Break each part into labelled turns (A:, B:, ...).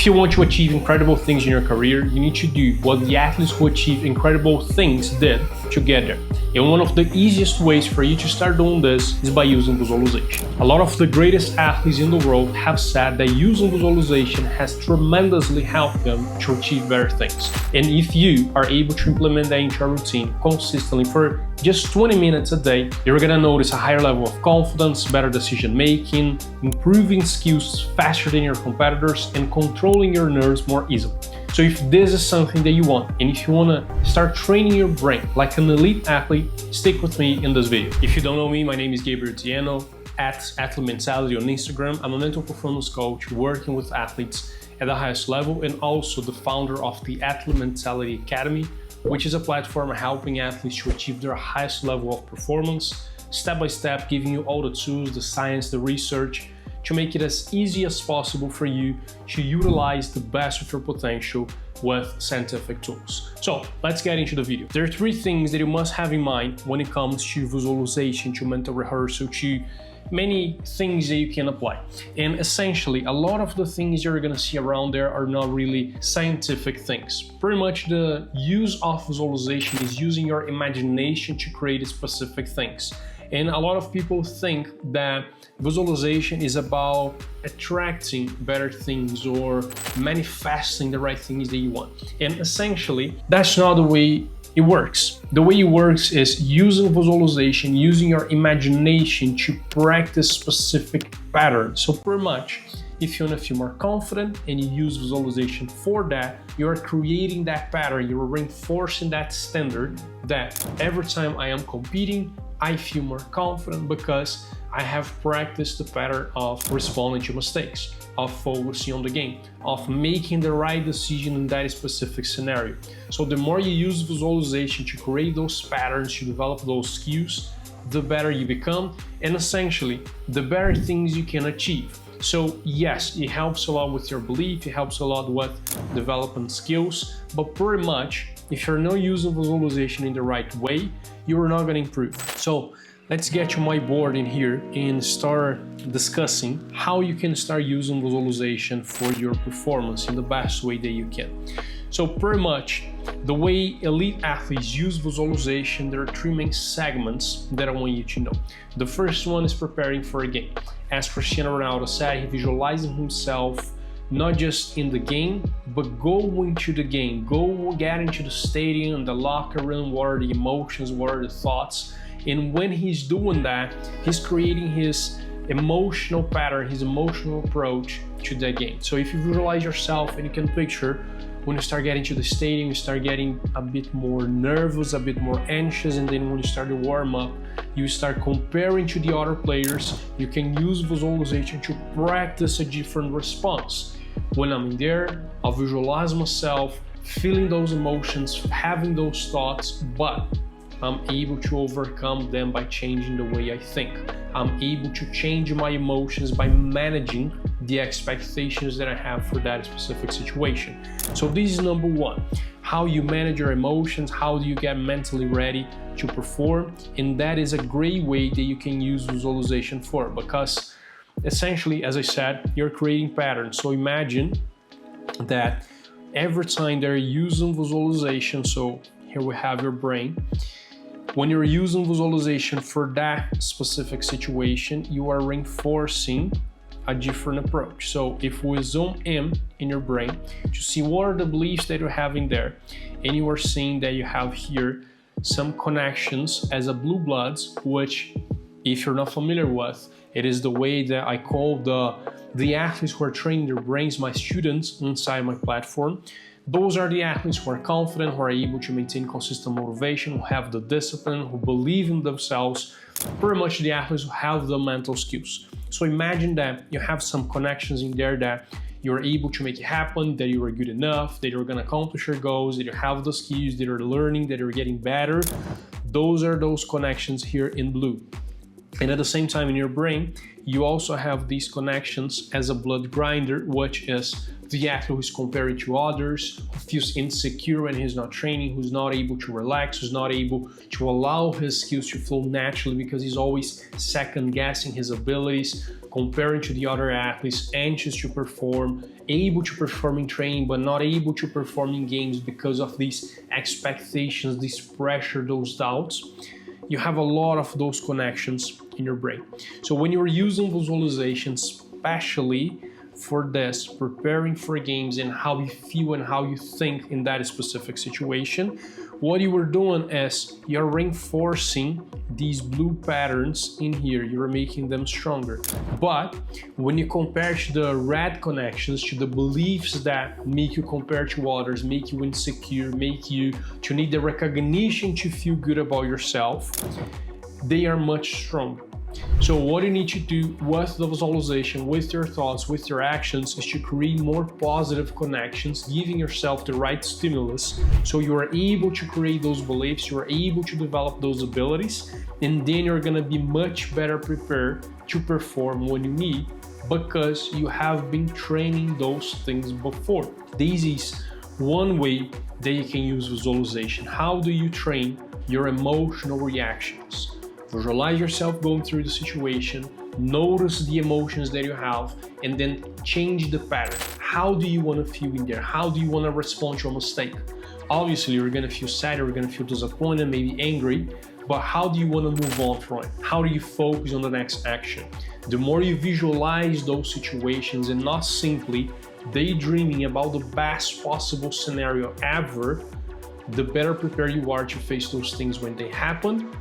A: If you want to achieve incredible things in your career, you need to do what the athletes who achieve incredible things did to get there. And one of the easiest ways for you to start doing this is by using visualization. A lot of the greatest athletes in the world have said that using visualization has tremendously helped them to achieve better things. And if you are able to implement that into your routine consistently for just 20 minutes a day, you're gonna notice a higher level of confidence, better decision making, improving skills faster than your competitors, and controlling your nerves more easily. So if this is something that you want, and if you wanna start training your brain like an elite athlete, stick with me in this video. If you don't know me, my name is Gabriel Tieno, at Athlete Mentality on Instagram. I'm a mental performance coach working with athletes at the highest level, and also the founder of the Athlete Mentality Academy, which is a platform helping athletes to achieve their highest level of performance, step by step, giving you all the tools, the science, the research, to make it as easy as possible for you to utilize the best of your potential with scientific tools. So let's get into the video. There are 3 things that you must have in mind when it comes to visualization, to mental rehearsal, to many things that you can apply. And essentially, a lot of the things you're gonna see around there are not really scientific things. Pretty much the use of visualization is using your imagination to create specific things. And a lot of people think that visualization is about attracting better things or manifesting the right things that you want. And essentially, that's not the way it works. The way it works is using visualization, using your imagination to practice specific patterns. So pretty much, if you want to feel more confident and you use visualization for that, you are creating that pattern, you're reinforcing that standard that every time I am competing, I feel more confident because I have practiced the pattern of responding to mistakes, of focusing on the game, of making the right decision in that specific scenario. So the more you use visualization to create those patterns, to develop those skills, the better you become, and essentially the better things you can achieve. So yes, it helps a lot with your belief, it helps a lot with developing skills, but pretty much if you're not using visualization in the right way, you're not going to improve. So let's get to my board in here and start discussing how you can start using visualization for your performance in the best way that you can. So pretty much the way elite athletes use visualization, there are 3 main segments that I want you to know. The first one is preparing for a game. As Cristiano Ronaldo said, he visualizing himself not just in the game, but go into the game, go get into the stadium, the locker room, what are the emotions, what are the thoughts. And when he's doing that, he's creating his emotional pattern, his emotional approach to that game. So if you visualize yourself and you can picture when you start getting to the stadium, you start getting a bit more nervous, a bit more anxious, and then when you start to warm up, you start comparing to the other players. You can use visualization to practice a different response. When I'm in there, I'll visualize myself feeling those emotions, having those thoughts, but I'm able to overcome them by changing the way I think. I'm able to change my emotions by managing the expectations that I have for that specific situation. So this is number 1, how you manage your emotions, how do you get mentally ready to perform, and that is a great way that you can use visualization for, because essentially, as I said, you're creating patterns. So imagine that every time they're using visualization, so here we have your brain, when you're using visualization for that specific situation, you are reinforcing a different approach. So if we zoom in your brain to see what are the beliefs that you have in there, and you are seeing that you have here some connections as a blue bloods, which if you're not familiar with, it is the way that I call the athletes who are training their brains, my students inside my platform. Those are the athletes who are confident, who are able to maintain consistent motivation, who have the discipline, who believe in themselves, pretty much the athletes who have the mental skills. So imagine that you have some connections in there that you're able to make it happen, that you are good enough, that you're gonna accomplish your goals, that you have the skills, that you're learning, that you're getting better. Those are those connections here in blue. And at the same time in your brain, you also have these connections as a blood grinder, which is the athlete who's comparing to others, who feels insecure when he's not training, who's not able to relax, who's not able to allow his skills to flow naturally because he's always second guessing his abilities, comparing to the other athletes, anxious to perform, able to perform in training but not able to perform in games because of these expectations, this pressure, those doubts. You have a lot of those connections in your brain. So when you're using visualizations, especially for this, preparing for games and how you feel and how you think in that specific situation, what you were doing is you're reinforcing these blue patterns in here. You're making them stronger. But when you compare to the red connections, to the beliefs that make you compare to others, make you insecure, make you to need the recognition to feel good about yourself, they are much stronger. So what you need to do with the visualization, with your thoughts, with your actions, is to create more positive connections, giving yourself the right stimulus so you are able to create those beliefs, you are able to develop those abilities, and then you're going to be much better prepared to perform when you need, because you have been training those things before. This is one way that you can use visualization. How do you train your emotional reactions? Visualize yourself going through the situation, notice the emotions that you have, and then change the pattern. How do you want to feel in there? How do you want to respond to a mistake? Obviously, you're going to feel sad, you're going to feel disappointed, maybe angry, but how do you want to move on from it? How do you focus on the next action? The more you visualize those situations and not simply daydreaming about the best possible scenario ever, the better prepared you are to face those things when they happen,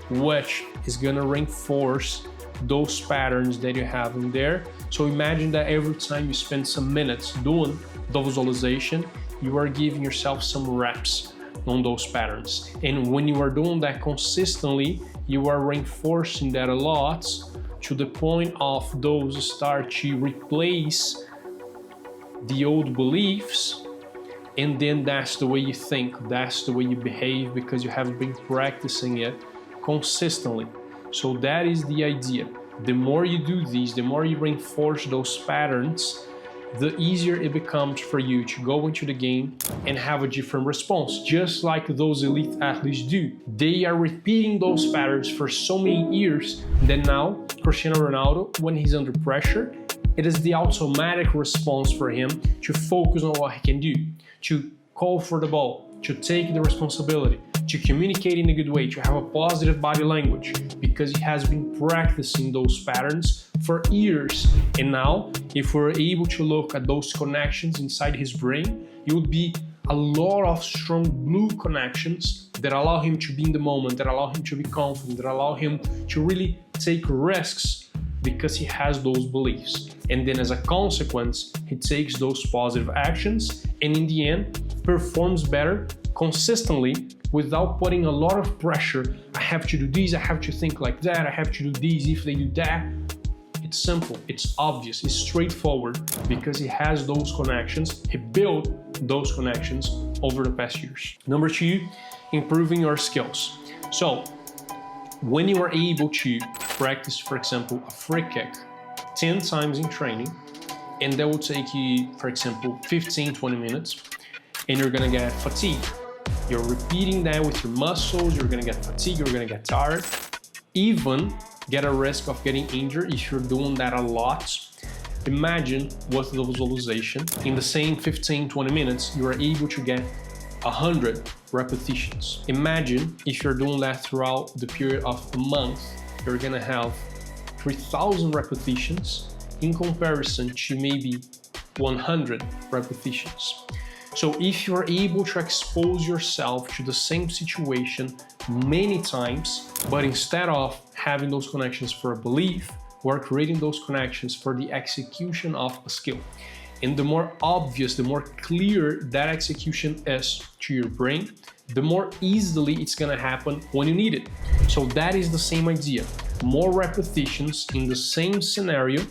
A: which is going to reinforce those patterns that you have in there. So imagine that every time you spend some minutes doing the visualization, you are giving yourself some reps on those patterns. And when you are doing that consistently, you are reinforcing that a lot to the point of those start to replace the old beliefs. And then that's the way you think, that's the way you behave, because you have been practicing it consistently. So that is the idea. The more you do these, the more you reinforce those patterns, the easier it becomes for you to go into the game and have a different response, just like those elite athletes do. They are repeating those patterns for so many years that now Cristiano Ronaldo, when he's under pressure, it is the automatic response for him to focus on what he can do, to call for the ball, to take the responsibility, to communicate in a good way, to have a positive body language, because he has been practicing those patterns for years. And now, if we're able to look at those connections inside his brain, it would be a lot of strong blue connections that allow him to be in the moment, that allow him to be confident, that allow him to really take risks because he has those beliefs. And then as a consequence, he takes those positive actions and in the end performs better consistently without putting a lot of pressure. I have to do this, I have to think like that, I have to do this if they do that. It's simple, it's obvious, it's straightforward, because he has those connections, he built those connections over the past years. Number 2, improving your skills. So when you are able to practice, for example, a free kick 10 times in training, and that will take you, for example, 15-20 minutes, and you're gonna get fatigued. You're repeating that with your muscles, you're gonna get fatigued, you're gonna get tired, even get a risk of getting injured if you're doing that a lot. Imagine with the visualization, in the same 15-20 minutes, you are able to get 100 repetitions. Imagine if you're doing that throughout the period of a month, you're gonna have 3,000 repetitions in comparison to maybe 100 repetitions. So if you're able to expose yourself to the same situation many times, but instead of having those connections for a belief, we're creating those connections for the execution of a skill. And the more obvious, the more clear that execution is to your brain, the more easily it's gonna happen when you need it. So that is the same idea. More repetitions in the same scenario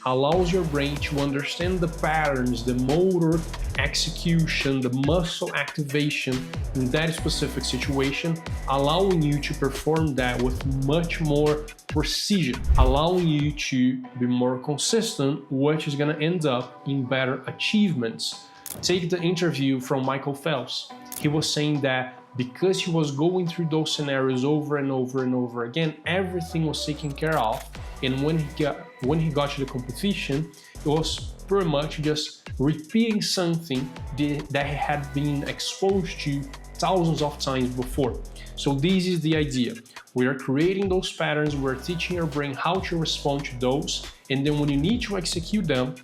A: allows your brain to understand the patterns, the motor execution, the muscle activation in that specific situation, allowing you to perform that with much more precision, allowing you to be more consistent, which is going to end up in better achievements. Take the interview from Michael Phelps. He was saying that because he was going through those scenarios over and over and over again, everything was taken care of, and when he got to the competition, it was pretty much just repeating something that he had been exposed to thousands of times before. So this is the idea. We are creating those patterns, we're teaching your brain how to respond to those, and then when you need to execute them,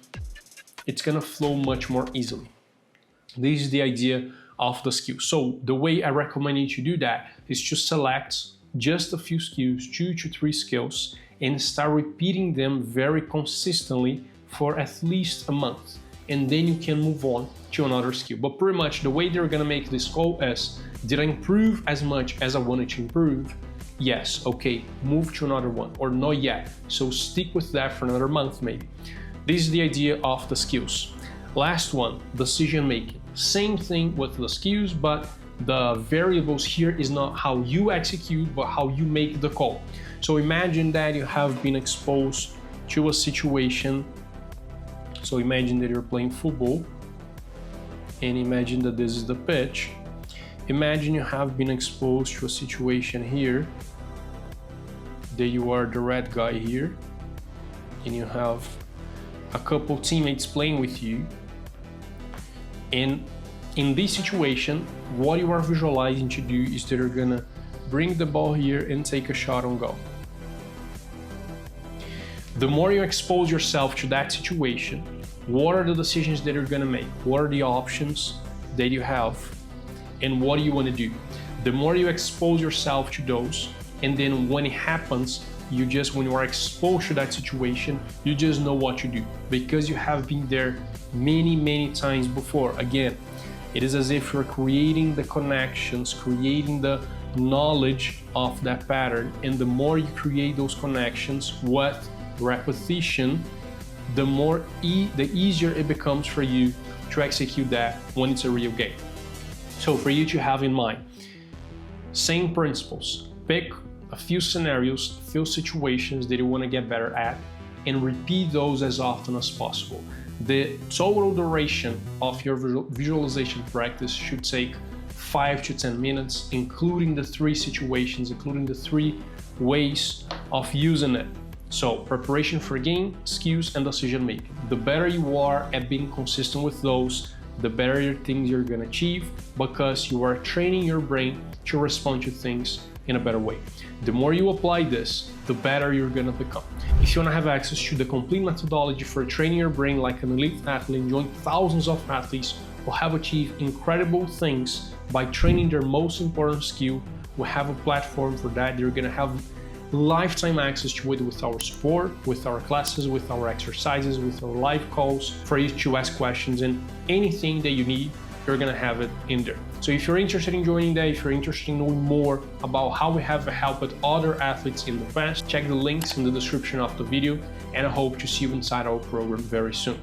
A: it's gonna flow much more easily. This is the idea of the skill. So the way I recommend you to do that is to select just a few skills, 2 to 3 skills, and start repeating them very consistently for at least a month. And then you can move on to another skill. But pretty much the way they're gonna make this goal is, did I improve as much as I wanted to improve? Yes, okay, move to another one, or not yet. So stick with that for another month maybe. This is the idea of the skills. Last one, decision making. Same thing with the skills, but the variables here is not how you execute, but how you make the call. So imagine that you have been exposed to a situation. So imagine that you're playing football, and imagine that this is the pitch. Imagine you have been exposed to a situation here, that you are the red guy here, and you have a couple teammates playing with you. And in this situation, what you are visualizing to do is that you're gonna bring the ball here and take a shot on goal. The more you expose yourself to that situation, what are the decisions that you're gonna make? What are the options that you have? And what do you wanna do? The more you expose yourself to those, and then when it happens, when you are exposed to that situation, you just know what to do because you have been there many times before. Again, it is as if you're creating the connections, creating the knowledge of that pattern, and the more you create those connections with repetition, the easier it becomes for you to execute that when it's a real game. So for you to have in mind, same principles, pick a few scenarios, a few situations that you want to get better at, and repeat those as often as possible. The total duration of your visualization practice should take 5 to 10 minutes, including the 3 situations, including the 3 ways of using it. So preparation for game, skills, and decision making. The better you are at being consistent with those, the better things you're gonna achieve, because you are training your brain to respond to things in a better way. The more you apply this, the better you're gonna become. If you wanna have access to the complete methodology for training your brain like an elite athlete and join thousands of athletes who have achieved incredible things by training their most important skill, we have a platform for that. You're gonna have lifetime access to it with our support, with our classes, with our exercises, with our live calls for you to ask questions, and anything that you need, you're gonna have it in there. So if you're interested in joining that, if you're interested in knowing more about how we have helped other athletes in the past, check the links in the description of the video, and I hope to see you inside our program very soon.